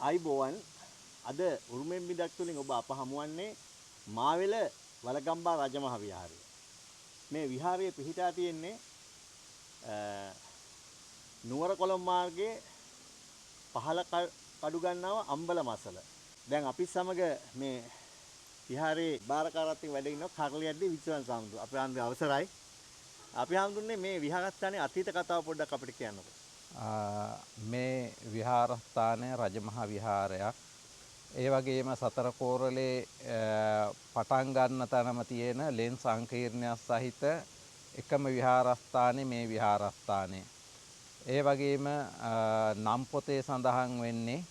අයිබෝවන් අද උරුමෙන් බිඳක් තුලින් ඔබ අප හමුවන්නේ මාවෙල වලගම්බා රජමහා විහාරය. මේ විහාරය පිහිටා තියෙන්නේ නුවර කොළඹ මාර්ගයේ පහළ කඩු ගන්නව අම්බලමසල. දැන් අපි සමග මේ විහාරයේ බාරකාරත්වයෙන් වැඩ ඉන්න කරලියද්දී විශ්වංශ සාමුදුර. අපේ ආන්දේ අවසරයි. අපි හඳුන්නේ මේ විහාරස්ථානයේ අතීත කතාව පොඩ්ඩක් අපිට කියන්නකෝ. මේ විහාරස්ථානය රජමහා විහාරයක්. ඒ වගේම සතර කෝරළේ පටන් ගන්න තැනම තියෙන ලෙන් සංකීර්ණයක් සහිත එකම විහාරස්ථානේ මේ විහාරස්ථානය. ඒ වගේම නම් පොතේ සඳහන් වෙන්නේ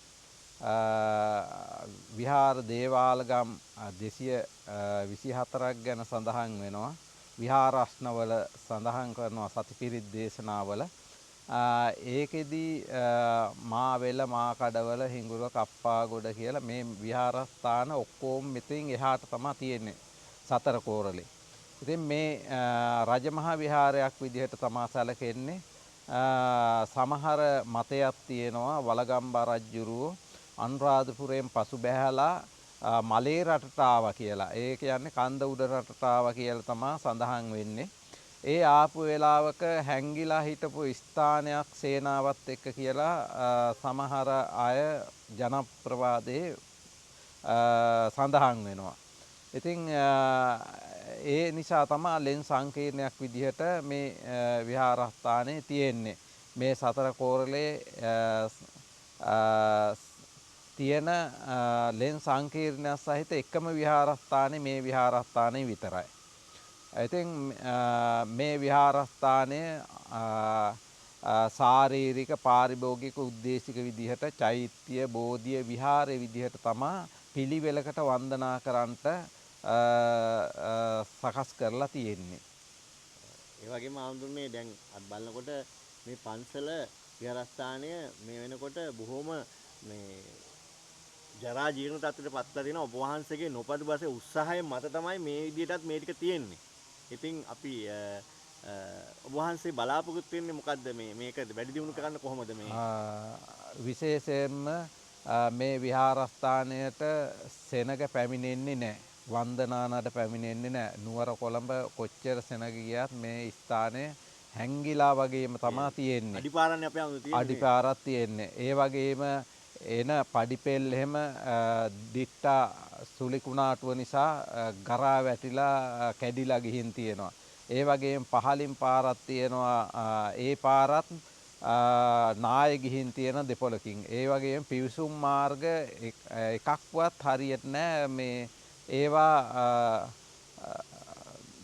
විහාර දේවාලගම් 224ක් ගැන සඳහන් වෙනවා. විහාරස්නවල සඳහන් කරනවා සතිපිරිත් දේශනාවල. ඒකෙදී මාවෙල මාකඩවල හිඟුර කප්පාගොඩ කියලා මේ විහාරස්ථාන ඔක්කොම මෙතෙන් එහාට තමයි තියෙන්නේ සතර කෝරළේ. ඉතින් මේ රජමහා විහාරයක් විදිහට තමයි සැලකෙන්නේ. සමහර මතයක් තියෙනවා වලගම්බා රජුරුව අනුරාධපුරයෙන් පසු බැහැලා මලේ රටට ආවා කියලා. ඒ කියන්නේ කන්ද උඩ රටට ආවා කියලා තමයි සඳහන් වෙන්නේ. ඒ ආපු වෙලාවක හැංගිලා හිටපු ස්ථානයක් සේනාවත් එක්ක කියලා සමහර අය ජනප්‍රවාදයේ සඳහන් වෙනවා. ඉතින් ඒ නිසා තමයි ලෙන් සංකීර්ණයක් විදිහට මේ විහාරස්ථානයේ තියෙන්නේ. මේ සතර කෝරළේ තියෙන ලෙන් සංකීර්ණයක් සහිත එකම විහාරස්ථානේ මේ විහාරස්ථානේ විතරයි. ඉතින් මේ විහාරස්ථානය ශාරීරික පාරිභෝගික උද්දේශික විදිහට චෛත්‍ය බෝධිය විහාරය විදිහට තමයි පිළිවෙලකට වන්දනා කරන්නට සකස් කරලා තියෙන්නේ. ඒ වගේම ආඳුන්නේ දැන් අත් බලනකොට මේ පන්සල විහාරස්ථානය මේ වෙනකොට බොහොම මේ ජරා ජීර්ණ තත්ත්වයට පත්ලා තියෙන ඔබ වහන්සේගේ නොපඩු බසේ උත්සාහය මත තමයි මේ විදිහටත් මේ ටික තියෙන්නේ. ඉතින් අපි ඔබ වහන්සේ බලාපොරොත්තු වෙන්නේ මොකද්ද මේක වැඩි දියුණු කරන්න කොහොමද මේ? විශේෂයෙන්ම මේ විහාරස්ථානයට සෙනග පැමිණෙන්නේ නැහැ. වන්දනානට පැමිණෙන්නේ නැහැ. නුවර කොළඹ කොච්චර සෙනග ගියත් මේ ස්ථානය හැංගිලා වගේම තමයි තියෙන්නේ. අඩිපාරන්නේ අපේ අමුතු තියෙන්නේ. අඩිපාරක් තියෙන්නේ. ඒ වගේම එන පඩිපෙල් එහෙම දිට්ටා සුලිකුණාටුව නිසා ගරා වැටිලා කැඩිලා ගිහින් තියෙනවා. ඒ වගේම පහලින් පාරක් තියෙනවා. ඒ පාරත් නාය ගිහින් තියෙන දෙපොලකින්. ඒ වගේම පිවිසුම් මාර්ග එකක්වත් හරියට නැහැ. මේ ඒවා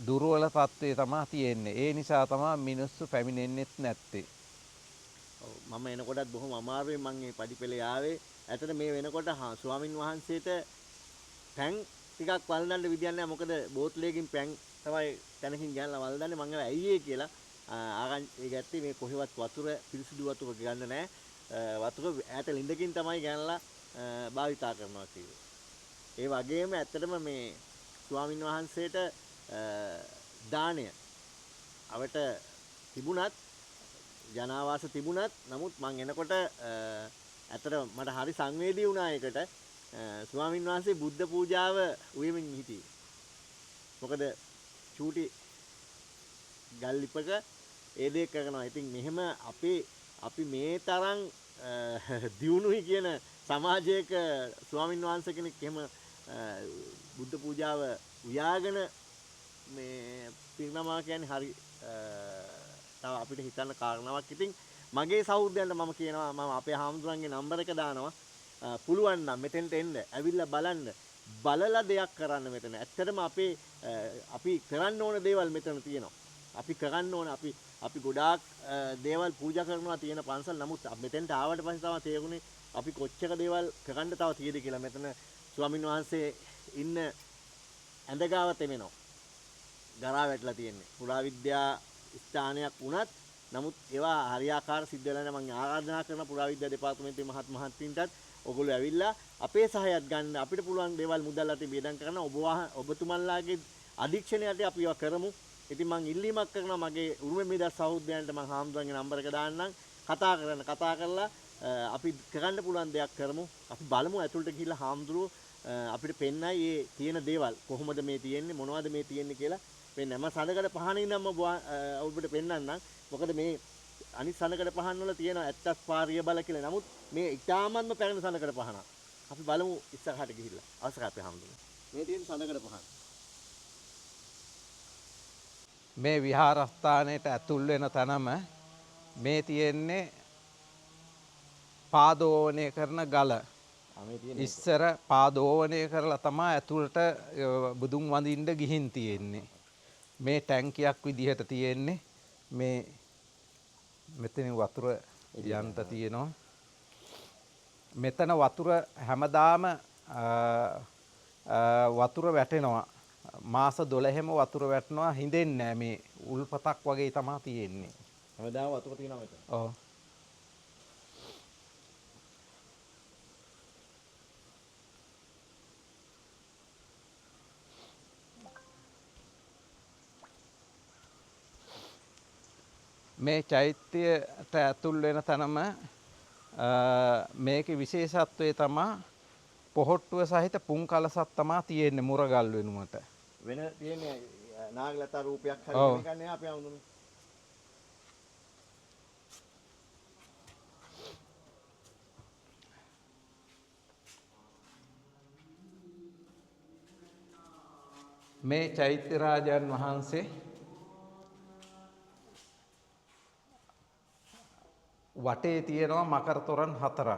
දුර්වල තත්ත්වයේ තමයි තියෙන්නේ. ඒ නිසා තමයි මිනිස්සු පැමිණෙන්නෙත් නැත්තේ. මම එනකොටත් බොහොම අමාරුවෙන් මම මේ පඩිපෙළේ ආවේ. ඇත්තට මේ වෙනකොට ස්වාමින් වහන්සේට පැන් ටිකක් වළඳන්න විදියක් නැහැ. මොකද බෝතලයකින් පැන් තමයි තැනකින් ගන්නලා වළඳන්නේ. මම අර ඇයි ඒ කියලා ආගන්තුකේ ගැත්තේ මේ කොහෙවත් වතුර පිරිසිදු වතුර ගන්න නැහැ. වතුර ඈත ළිඳකින් තමයි ගන්නලා භාවිතා කරනවා කිව්වේ. ඒ වගේම ඇත්තටම මේ ස්වාමින් වහන්සේට දාණය අවට තිබුණත් ජනාවාස තිබුණත් නමුත් මං එනකොට ඇත්තට මට හරි සංවේදී වුණා ඒකට. ස්වාමින් වහන්සේ බුද්ධ පූජාව උයමින් හිටියේ. මොකද චූටි ගල් ලිපක ඒ දේ කරනවා. ඉතින් මෙහෙම අපි මේ තරම් දියුණුයි කියන සමාජයක ස්වාමින් වහන්සේ කෙනෙක් එහෙම බුද්ධ පූජාව උයාගෙන මේ පිරිනමා කියන්නේ හරි තව අපිට හිතන්න කාරණාවක්. ඉතින් මගේ සහෘදයන්ට මම කියනවා මම අපේ හාමුදුරන්ගේ නම්බර එක දානවා. පුළුවන් නම් මෙතෙන්ට එන්න ඇවිල්ලා බලන්න. බලලා දෙයක් කරන්න මෙතන. ඇත්තටම අපි කරන්න ඕන දේවල් මෙතන තියෙනවා. අපි කරන්න ඕන අපි ගොඩාක් දේවල් පූජා කරනවා තියෙන පන්සල්. නමුත් මෙතෙන්ට ආවට පස්සේ තමයි තේරුනේ අපි කොච්චර දේවල් කරන්න තව තියෙද කියලා. මෙතන ස්වාමින් වහන්සේ ඉන්න ඇඳ ගාව තෙමෙනවා. ගරා වැටලා තියෙන්නේ. පුරාවිද්‍යා ස්ථානයක් වුණත් නමුත් ඒවා හරියාකාර සිද්ධ වෙලා නැහැ. මම ආරාධනා කරන පුරාවිද්‍යා දෙපාර්තමේන්තුවේ මහත්මීන්ටත් ඔයගොල්ලෝ ඇවිල්ලා අපේ සහයත් ගන්න අපිට පුළුවන් දේවල් මුදල් අතින් බෙදම් කරන ඔබතුමන්ලාගේ අධීක්ෂණයට අපි ඒවා කරමු. ඉතින් මම ඉල්ලීමක් කරනවා මගේ උරුම මිදස් සහෝදරයන්ට මම හාමුදුරන්ගේ නම්බර එක දාන්නම්. කතා කරලා අපි කරන්න පුළුවන් දෙයක් කරමු. අපි බලමු ඇතුළට ගිහිල්ලා හාමුදුරුවෝ අපිට පෙන්නයි මේ තියෙන දේවල් කොහොමද මේ තියෙන්නේ මොනවද මේ තියෙන්නේ කියලා පෙන්නයි. මම සඳකඩ පහනින් නම් ඔබට පෙන්නන්නම්. මොකද මේ අනිත් සඳකඩ පහන් වල තියෙන ඇත්තස් පාරිය බල කියලා. නමුත් මේ ඊටාමත්ම පැරණි සඳකඩ පහනක්. අපි බලමු ඉස්සරහට ගිහිල්ලා. අවසරයි අපේ හාමුදුරුවෝ. මේ තියෙන සඳකඩ පහන්. මේ විහාරස්ථානයට ඇතුල් වෙන තැනම මේ තියෙන්නේ පාදෝවණය කරන ගල. ඉස්සර පාදෝවණය කරලා තමයි ඇතුළට බුදුන් වඳින්න ගිහින් තියෙන්නේ. මේ ටැංකියක් විදිහට තියෙන්නේ. මේ මෙතන වතුර යන්ත තියෙනවා. මෙතන වතුර හැමදාම වතුර වැටෙනවා. මාස 12ෙම වතුර වැටෙනවා හින්දෙන්නේ නැහැ. මේ උල්පතක් වගේ තමයි තියෙන්නේ. හැමදාම වතුර තියෙනවා මෙතන. ඔව්. මේ චෛත්‍යයට ඇතුල් වෙන තැනම මේකේ විශේෂත්වය තමයි පොහොට්ටුව සහිත පුන් කලසක් තමයි තියෙන්නේ මුරගල් වෙනුවට. වෙන තියෙන්නේ නාගලතා රූපයක් හරි මේක නේ අපි හඳුනන්නේ. මේ චෛත්‍ය රාජන් වහන්සේ වටේ තියෙනවා මකර තොරන් 4ක්.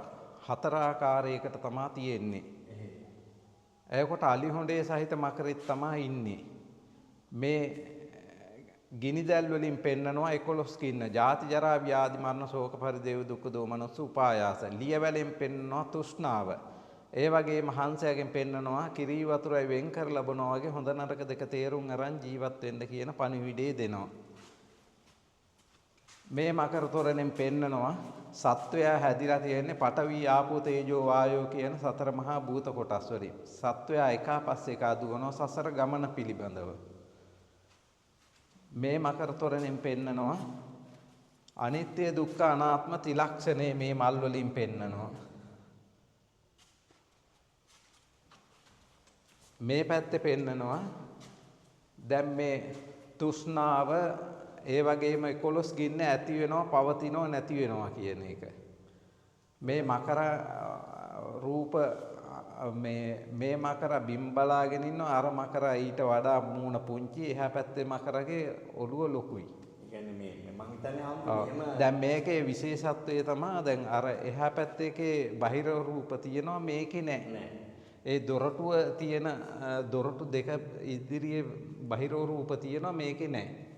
4 ආකාරයකට තමයි තියෙන්නේ. එයකොට අලිහොඬේ සහිත මකරෙත් තමයි ඉන්නේ. මේ ගිනිදැල් වලින් පෙන්නනවා 11 කින්න. ජාති ජරා ව්‍යාධි මරණ ශෝක පරිදේව දුක්ඛ දෝමනස් උපායාස. ලියවැලෙන් පෙන්නනවා තෘෂ්ණාව. ඒ වගේම හංසයාගෙන් පෙන්නනවා කිරී වතුරයි වෙන් කර ලබනවා වගේ හොඳ නරක දෙක තේරුම් අරන් ජීවත් වෙන්න කියන පණිවිඩය දෙනවා. මේ මකර තොරණෙන් පෙන්නනවා සත්වයා හැදිලා තියෙන්නේ පඨවි ආපෝ තේජෝ වායෝ කියන 4 මහා භූත කොටස් වලින්. සත්වයා එකපස්සේ එක දුවනවා සසර ගමන පිළිබඳව. මේ මකර තොරණෙන් පෙන්නනවා අනිත්‍ය දුක්ඛ අනාත්ම ත්‍රිලක්ෂණේ මේ මල් වලින් පෙන්නනවා. මේ පැත්තේ පෙන්නනවා දැන් මේ තෘෂ්ණාව ඒ වගේම 11 ගින්න ඇති වෙනවා පවතිනවා නැති වෙනවා කියන එක. මේ මකර රූප මේ මකර බිම් බලාගෙන ඉන්නවා අර මකර ඊට වඩා මූණ පුංචි එහා පැත්තේ මකරගේ ඔළුව ලොකුයි. කියන්නේ මේ මං හිතන්නේ හම්බුනේ දැන් මේකේ විශේෂත්වය තමයි දැන් අර එහා පැත්තේ බාහිර රූප තියෙනවා මේකේ නැහැ. ඒ දොරටුව තියෙන දොරටු දෙක ඉදිරියේ බාහිර රූප තියෙනවා මේකේ නැහැ.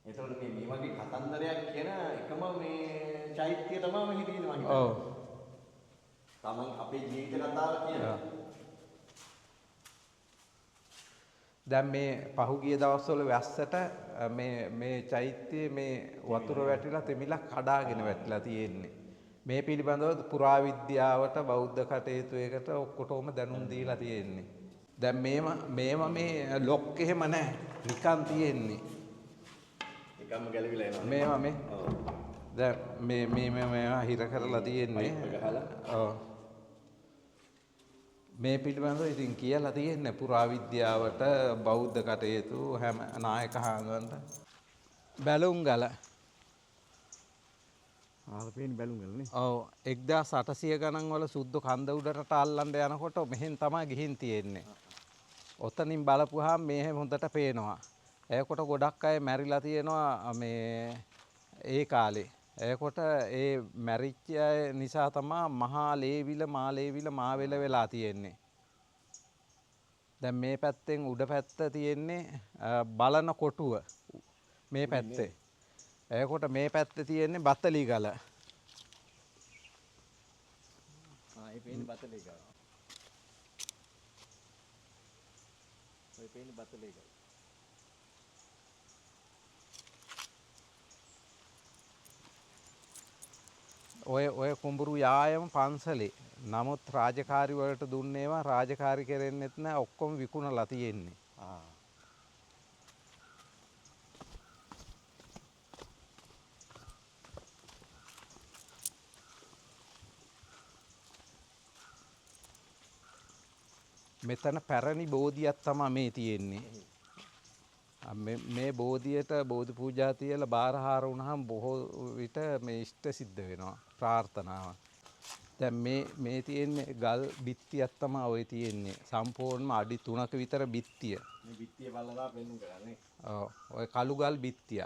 එතකොට මේ වගේ කතන්දරයක් කියන එකම මේ චෛත්‍ය තමයි මෙහි තියෙන්නේ මම හිතන්නේ. ඔව්. තමන් අපේ ජීවිත කතාව කියනවා. දැන් මේ පහුගිය දවස්වල වැස්සට මේ චෛත්‍යයේ මේ වතුර වැටිලා තෙමිලා කඩාගෙන වැටිලා තියෙන්නේ. මේ පිළිබඳව පුරාවිද්‍යාවට බෞද්ධ කටයුතුයකට ඔක්කොටම දැනුම් දීලා තියෙන්නේ. දැන් මේව මේ ලොක් එහෙම නැහැ. නිකන් තියෙන්නේ. නිකම්ම ගැලවිලා එනවා. මේවා මේ. දැන් මේවා හිර කරලා තියෙන්නේ. ඔව්. මේ පිළිබඳව ඉතින් කියලා තියෙන්නේ පුරාවිද්‍යාවට බෞද්ධ කටයුතු හැම නායක හාමුදුරන්ට බැලුම් ගල. පේන්නේ බැලුම් ගල නේ. ඔව් 1800 ගණන් වල සුද්ධ කන්ද උඩට අල්ලන්න යනකොට මෙහෙන් තමයි ගිහින් තියෙන්නේ. ඔතනින් බලපුවාම මේ හොඳට පේනවා. එයකොට ගොඩක් අය මැරිලා තියෙනවා මේ ඒ කාලේ. එයකොට ඒ මැරිච්ච අය නිසා තමයි මහා ලේවිල මාවෙල වෙලා තියෙන්නේ. දැන් මේ පැත්තෙන් උඩ පැත්ත තියෙන්නේ බලන කොටුව. මේ පැත්තේ. එයකොට මේ පැත්තේ තියෙන්නේ බතලි ගල. ඒ පේන්නේ බතලි ගල. ඔය පේන්නේ බතලි ගල. ඔය කුඹුරු යායම පන්සලේ. නමුත් රාජකාරි වලට දුන්නේවා රාජකාරි කරෙන්නෙත් නෑ ඔක්කොම විකුණලා තියෙන්නේ. මෙතන පැරණි බෝධියක් තමයි මේ තියෙන්නේ. මේ බෝධියට බෝධි පූජා තියලා බාරහාර වුණාම බොහෝ විට මේ ඉෂ්ට සිද්ධ වෙනවා ප්‍රාර්ථනාව. දැන් මේ තියෙන්නේ ගල් බිත්තියක් තමයි ඔය තියෙන්නේ. සම්පූර්ණයෙන්ම අඩි 3ක විතර බිත්තිය. මේ බිත්තිය බලලා පෙන්නු කරන්නේ. ඔව් ඔය කළු ගල් බිත්තිය.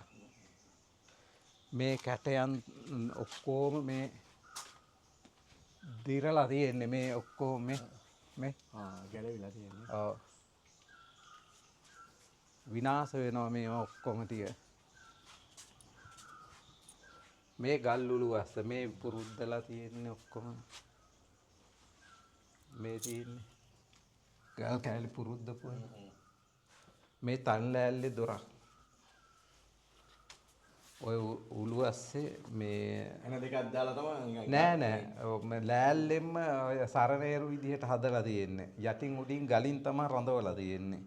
මේ කැටයන් ඔක්කොම මේ දිරලා තියෙන්නේ මේ ඔක්කොම මේ ගැලවිලා තියෙන්නේ. ඔව් විනාශ වෙනවා මේ ඔක්කොම ටික. මේ ගල් උළුවස්ස මේ පුරුද්දලා තියෙන්නේ ඔක්කොම මේ තියෙන්නේ ගල් කැලි පුරුද්දපුවා. මේ තන් ලෑල්ලේ දොරක්. ඔය උළුවස්සේ මේ එන දෙකක් දාලා තමයි නෑ ලෑල්ලෙම ඔය සරණේරු විදිහට හදලා තියෙන්නේ. යටින් උඩින් ගලින් තමයි රඳවලා තියෙන්නේ.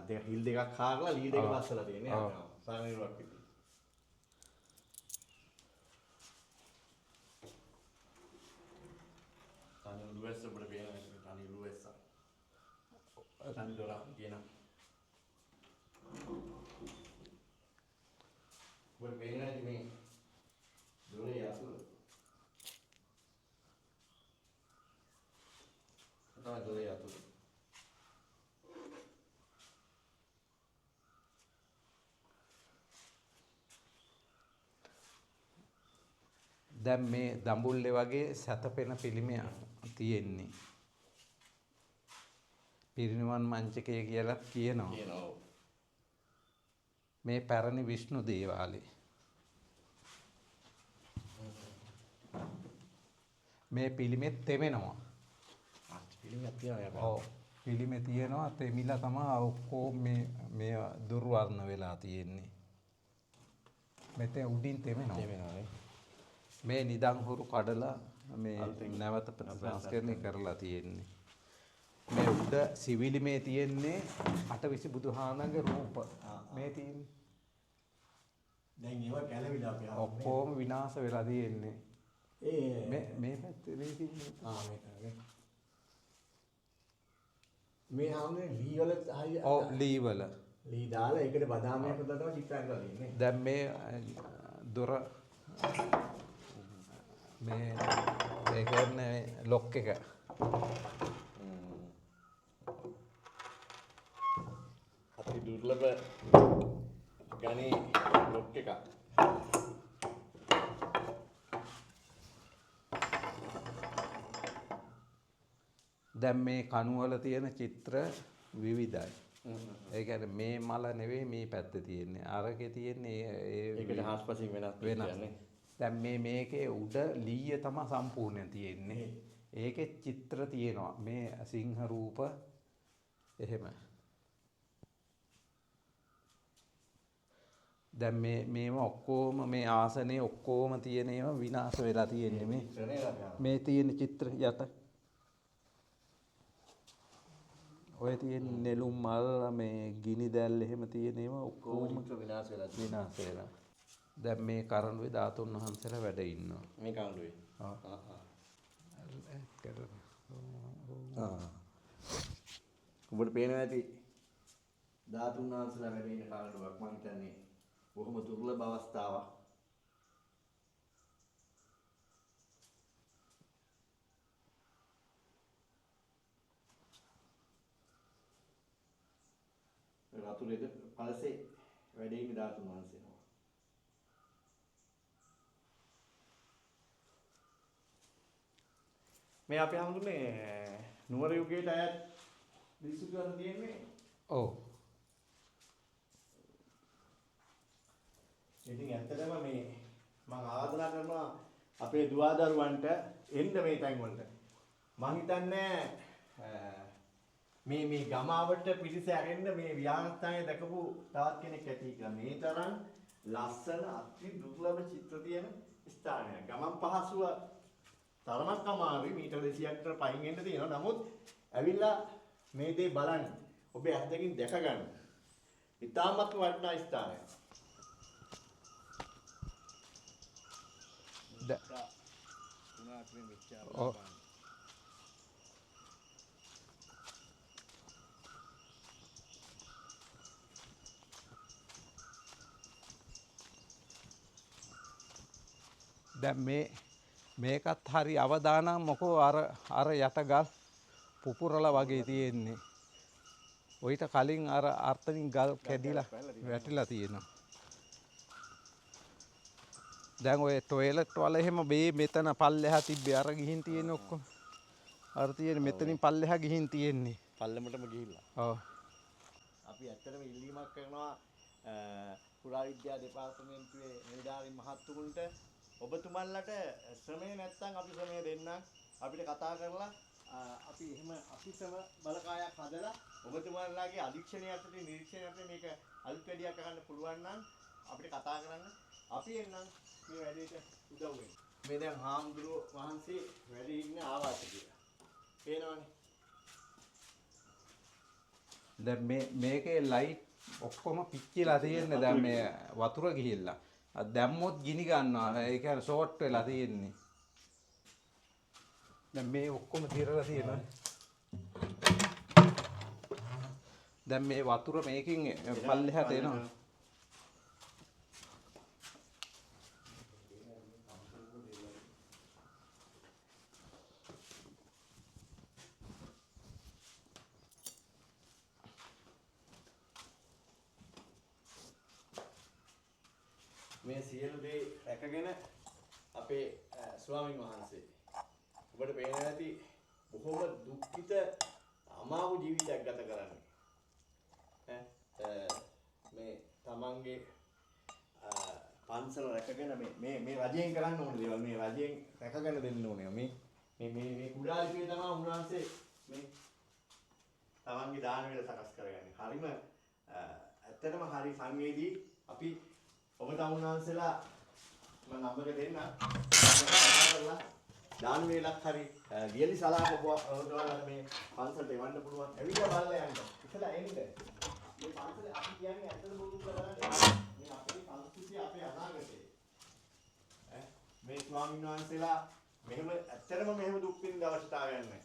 දෙක හිල් දෙකක් හාරලා ලී දෙක බස්සලා තියෙන්නේ. සාරණේරුවක් විදිහට. තනි උළුවැස්ස උඩ පේනවා තනි උළුවැස්ස. තනි දොරක් කියනවා. ඔබ පේනවා මේ දොරේ අසුර. තමයි දොරේ අසුර. දැන් මේ දඹුල්ලේ වගේ සැතපෙන පිළිමයක් තියෙන්නේ. පිරිනිවන් මංචකය කියලා කියනවා. මේ පැරණි විෂ්ණු දේවාලේ. මේ පිළිමෙත් තෙමෙනවා. පිළිමයක් තියෙනවා. ඔව් පිළිමේ තියෙනවා තෙමිලා තමයි ඔක්කොම මේ දුර්වර්ණ වෙලා තියෙන්නේ. මෙතන උඩින් තෙමෙනවා. මේ නිදන් හුරු කඩලා මේ නැවත ප්‍රතිසංස්කරණය කරලා තියෙන්නේ. මේ උඩ සිවිලිමේ තියෙන්නේ අටවිසි බුදුහාමගේ රූප. මේ තියෙන්නේ. දැන් ඒවා ගැලවිලා අපි ඔක්කොම විනාශ වෙලා තියෙන්නේ. මේ පැත්තේ මේ තියෙන්නේ. මේ හැමෝම ලී වල හරිය. ඔව් ලී වල. ලී දාලා ඒකට බදාමයක් හදලා තමයි චිත්‍රයක් කරලා තියෙන්නේ. දැන් මේ දොර මේ ඒ කියන්නේ ලොක් එක. අති දුර්ලභ ගණේ ලොක් එකක්. දැන් මේ කණුවල තියෙන චිත්‍ර විවිධයි. ඒ කියන්නේ මේ මල නෙවෙයි මේ පැත්තේ තියෙන්නේ. අරකේ තියෙන්නේ ඒකට හාස්පසින් වෙනස් වෙනස්. දැන් මේකේ උඩ ලීය තමයි සම්පූර්ණයෙන් තියෙන්නේ. ඒකේ චිත්‍ර තියෙනවා. මේ සිංහ රූප එහෙම. දැන් මේව ඔක්කොම මේ ආසනේ ඔක්කොම තියෙන ඒවා විනාශ වෙලා තියෙන්නේ මේ තියෙන චිත්‍ර යට. ඔය තියෙන නෙළුම් මල් මේ ගිනි දැල් එහෙම තියෙන ඒවා ඔක්කොම විනාශ වෙලා. දැන් මේ කරඬුවේ ධාතුන් වහන්සේලා වැඩ ඉන්නවා. මේ කරඬුවේ. ඔබට පේනවා ඇති ධාතුන් වහන්සේලා වැඩ ඉන්න කරඬුවක් මම හිතන්නේ බොහොම දුර්ලභ අවස්ථාවක්. රතුරේද පළසේ වැඩ ඉන්න ධාතුන් වහන්සේලා. මේ අපි හඳුන්නේ නුවර යුගයට අයත් විසු කරලා තියෙන්නේ. ඔව්. ඉතින් ඇත්තටම මේ මම ආරාධනා කරනවා අපේ දුවදරුවන්ට එන්න මේ තැන් වලට. මම හිතන්නේ මේ ගමාවට පිටිස ඇරෙන්න මේ විහාරස්ථානය දැකපු තවත් කෙනෙක් ඇති කියලා. මේ තරම් ලස්සන අති දුර්ලභ චිත්‍ර තියෙන ස්ථානයක්. ගමන් පහසුව තරමක් අමාරුයි මීටර් 200ක් පයින් එන්න තියෙනවා. නමුත් ඇවිල්ලා මේ දේ බලන්න. ඔබේ ඇස් දෙකින් දැක ගන්න. ඉතාමත් වටිනා ස්ථානයක්. දැන් මේකත් හරි අවදානම් මොකෝ අර යටගල් පුපුරලා වගේ තියෙන්නේ. ඔయిత කලින් අර අර්ථනින් ගල් කැඩිලා වැටිලා තියෙනවා. දැන් ඔය ටොයිලට් වල එහෙම මෙතන පල්ලෙහා තිබ්බේ අර ගිහින් තියෙන ඔක්කොම. අර තියෙන මෙතනින් පල්ලෙහා ගිහින් තියෙන්නේ. පල්ලෙමටම ගිහිල්ලා. ඔව්. අපි ඇත්තටම ඉල්ලීමක් කරනවා පුරාවිද්‍යා දෙපාර්තමේන්තුවේ නිලධාරී මහත්තුරුන්ට ඔබතුමන්ලට ශ්‍රමය නැත්තම් අපි ශ්‍රමය දෙන්නම්. අපිට කතා කරලා අපි එහෙම අපිසම බලකායක් හදලා ඔබතුමන්ලාගේ අධීක්ෂණය යටතේ නිරීක්ෂණය යටතේ මේක අලුත් වැඩියක් කරන්න පුළුවන් නම් අපිට කතා කරන්න. අපි එන්නම් මේ වැඩේට උදව් වෙන්න. මේ දැන් හාමුදුරුවෝ වහන්සේ වැඩ ඉන්න ආවාස කියලා. පේනවනේ. දැන් මේකේ ලයිට් ඔක්කොම පිච්චිලා තියෙන්නේ. දැන් මේ වතුර ගිහිල්ලා දැම්මොත් ගිනි ගන්නවා. ඒ කියන්නේ ෂෝට් වෙලා තියෙන්නේ. දැන් මේ ඔක්කොම තිරලා තියෙනවා. දැන් මේ වතුර මේකෙන් පල්ලෙහාට එනවා. මේ සියලු දේ රැකගෙන අපේ ස්වාමින් වහන්සේ ඔබට පේනවා ඇති බොහොම දුක්ඛිත අමාරු ජීවිතයක් ගත කරන්නේ. මේ තමන්ගේ පන්සල රැකගෙන මේ රජයෙන් කරන්න ඕන දේවල් මේ රජයෙන් රැකගෙන දෙන්න ඕනේ. මේ කුඩා ලිපිය තමයි උන්වහන්සේ මේ තමන්ගේ දාන වේල සකස් කරගන්නේ. හරිම ඇත්තටම හරි සංවේදී. අපි ඔබ තමුන්වහන්සේලා මම නම්බර දෙන්න දාන වේලක් හරි ලියලි සලාක ඔයාලට මේ පන්සලට එවන්න පුළුවන්. ඇවිල්ලා බලලා යන්න. ඉතලා එන්න. මේ පන්සල අපි කියන්නේ ඇත්තට බොරු කරන්නේ මේ අපේ සංස්කෘතිය අපේ අනාගතය. මේ ස්වාමීන් වහන්සේලා මෙහෙම ඇත්තටම මෙහෙම දුක් විඳ අවස්ථාවක් නැහැ.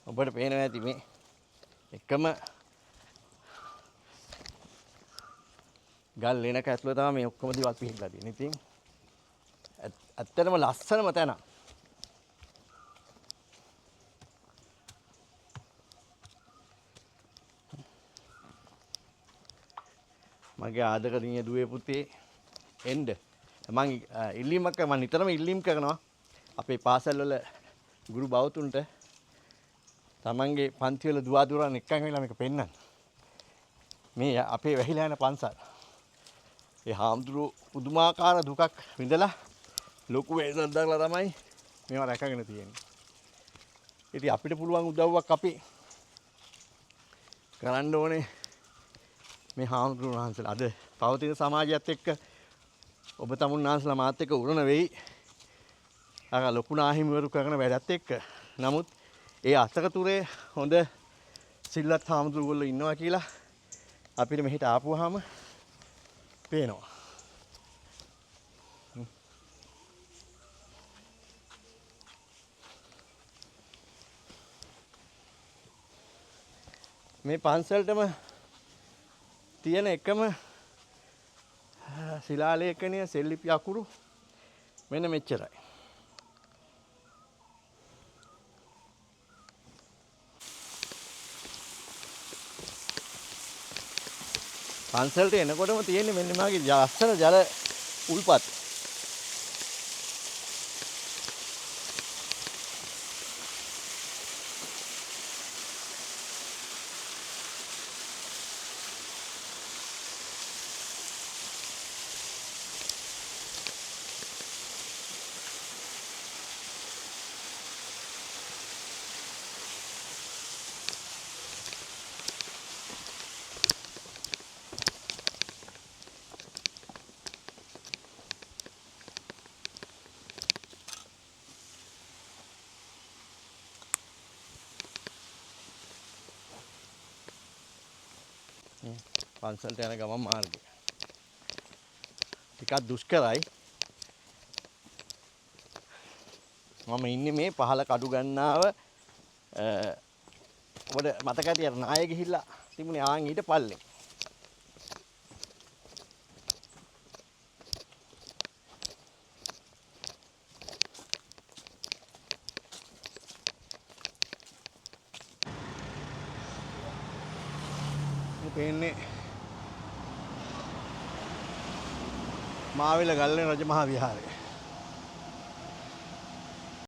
ඔබට පේනවා ඇති මේ එකම ගල් ලෙනක ඇතුළේ තමයි මේ ඔක්කොම දේවල් පිහිටලා තියෙන්නේ. ඉතින් ඇත්තටම ලස්සනම තැන. මගේ ආදරණීය දුවේ පුතේ එන්න. මම නිතරම ඉල්ලීම් කරනවා අපේ පාසල් වල ගුරු බෞතුන්ට තමන්ගේ පන්ති වල දුවා දුරන් එක්කන් වෙලා මේක පෙන්නන්න. මේ අපේ වැහිලා යන පන්සල්. ඒ හාමුදුරුවෝ පුදුමාකාර දුකක් විඳලා ලොකු වෙනසක් දාලා තමයි මේවා රැකගෙන තියෙන්නේ. ඉතින් අපිට පුළුවන් උදව්වක් අපි කරන්න ඕනේ මේ හාමුදුරුවෝ වහන්සේලා. අද පවතින සමාජයත් එක්ක ඔබ තමුන්වහන්සේලා මාත් එක්ක උරණ වෙයි. අර ලොකු නාහිමිවරු කරන වැඩත් එක්ක. නමුත් ඒ අතරතුරේ හොඳ සිල්වත් හාමුදුරුවෝ ඉන්නවා කියලා අපිට මෙහෙට ආපුවාම පේනවා. මේ පන්සලටම තියෙන එකම ශිලාලේඛනය සෙල්ලිපි අකුරු මෙන්න මෙච්චරයි. පන්සලට එනකොටම තියෙන්නේ මෙන්න මාගේ ලස්සන ජල උල්පත්. පන්සලට යන ගමන් මාර්ගය. ටිකක් දුෂ්කරයි. මම ඉන්නේ මේ පහළ කඩු ගන්නාව ඔබට මතක ඇති අර නාය ගිහිල්ලා තිබුණේ ආන් ඊට පල්ලේ. පේන්නේ මාවිල ගල්ලෙන රජ මහා විහාරය.